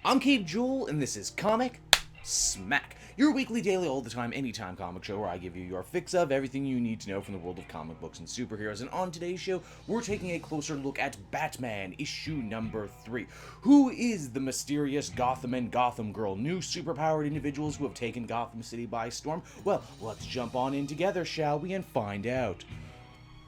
I'm Cape Joel, and this is Comic Smack, your weekly, daily, all the time, anytime comic show where I give you your fix of everything you need to know from the world of comic books and superheroes. And on today's show, we're taking a closer look at Batman issue number 3. Who is the mysterious Gotham and Gotham Girl, new superpowered individuals who have taken Gotham City by storm? Well, let's jump on in together, shall we, and find out.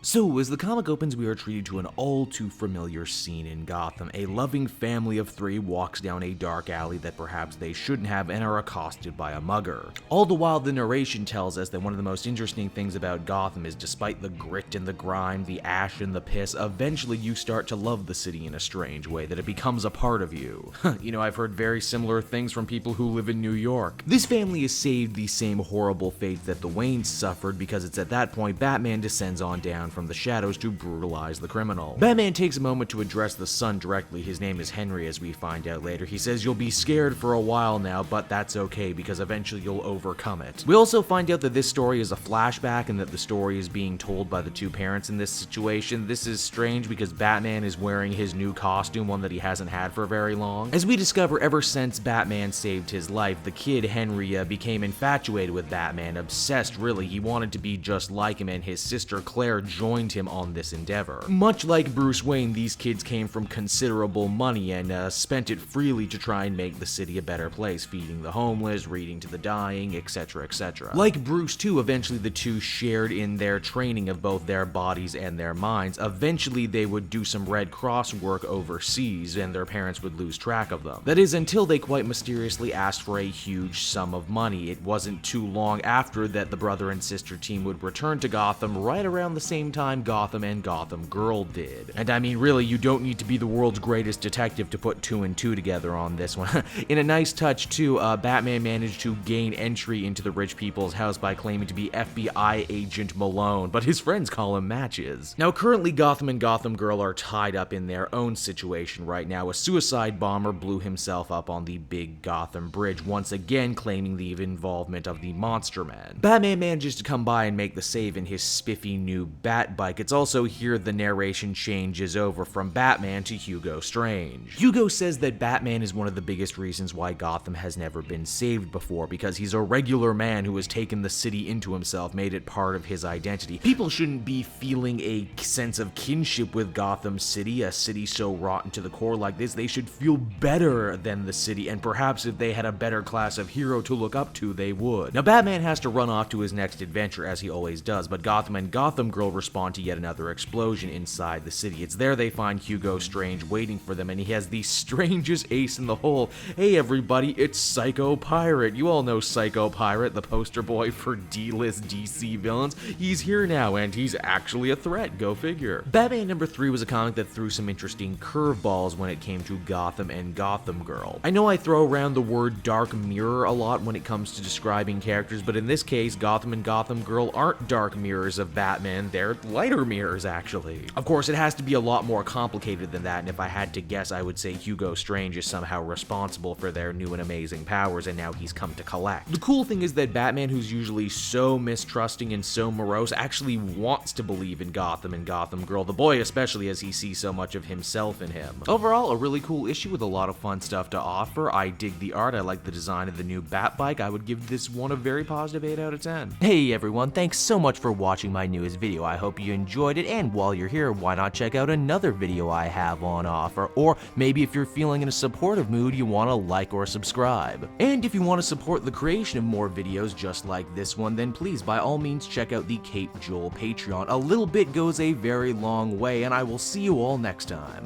So, as the comic opens, we are treated to an all-too-familiar scene in Gotham. A loving family of 3 walks down a dark alley that perhaps they shouldn't have and are accosted by a mugger. All the while, the narration tells us that one of the most interesting things about Gotham is despite the grit and the grime, the ash and the piss, eventually you start to love the city in a strange way, that it becomes a part of you. You know, I've heard very similar things from people who live in New York. This family is saved the same horrible fate that the Waynes suffered because it's at that point Batman descends on down from the shadows to brutalize the criminal. Batman takes a moment to address the son directly. His name is Henry, as we find out later. He says, "You'll be scared for a while now, but that's okay because eventually you'll overcome it." We also find out that this story is a flashback and that the story is being told by the 2 parents in this situation. This is strange because Batman is wearing his new costume, one that he hasn't had for very long. As we discover, ever since Batman saved his life, the kid Henry became infatuated with Batman, obsessed really. He wanted to be just like him, and his sister Claire joined him on this endeavor. Much like Bruce Wayne, these kids came from considerable money and spent it freely to try and make the city a better place, feeding the homeless, reading to the dying, etc, etc. Like Bruce too, eventually the 2 shared in their training of both their bodies and their minds. Eventually they would do some Red Cross work overseas and their parents would lose track of them. That is, until they quite mysteriously asked for a huge sum of money. It wasn't too long after that the brother and sister team would return to Gotham right around the same time Gotham and Gotham Girl did. And I mean, really, you don't need to be the world's greatest detective to put 2 and 2 together on this one. In a nice touch too, Batman managed to gain entry into the rich people's house by claiming to be FBI agent Malone, but his friends call him Matches. Now currently Gotham and Gotham Girl are tied up in their own situation right now. A suicide bomber blew himself up on the big Gotham Bridge, once again claiming the involvement of the Monster Man. Batman manages to come by and make the save in his spiffy new bat bike. It's also here the narration changes over from Batman to Hugo Strange. Hugo says that Batman is one of the biggest reasons why Gotham has never been saved before, because he's a regular man who has taken the city into himself, made it part of his identity. People shouldn't be feeling a sense of kinship with Gotham City, a city so rotten to the core like this. They should feel better than the city, and perhaps if they had a better class of hero to look up to, they would. Now Batman has to run off to his next adventure, as he always does, but Gotham and Gotham Girl respond to yet another explosion inside the city. It's there they find Hugo Strange waiting for them, and he has the strangest ace in the hole. Hey everybody, it's Psycho Pirate. You all know Psycho Pirate, the poster boy for D-list DC villains. He's here now, and he's actually a threat, go figure. Batman number 3 was a comic that threw some interesting curveballs when it came to Gotham and Gotham Girl. I know I throw around the word dark mirror a lot when it comes to describing characters, but in this case, Gotham and Gotham Girl aren't dark mirrors of Batman, they're lighter mirrors actually. Of course, it has to be a lot more complicated than that, and if I had to guess, I would say Hugo Strange is somehow responsible for their new and amazing powers, and now he's come to collect. The cool thing is that Batman, who's usually so mistrusting and so morose, actually wants to believe in Gotham and Gotham Girl, the boy especially, as he sees so much of himself in him. Overall, a really cool issue with a lot of fun stuff to offer. I dig the art, I like the design of the new Bat Bike. I would give this one a very positive 8 out of 10. Hey everyone, thanks so much for watching my newest video. I hope you enjoyed it, and while you're here, why not check out another video I have on offer, or maybe if you're feeling in a supportive mood, you want to like or subscribe. And if you want to support the creation of more videos just like this one, then please by all means check out the Cape Joel Patreon. A little bit goes a very long way, and I will see you all next time.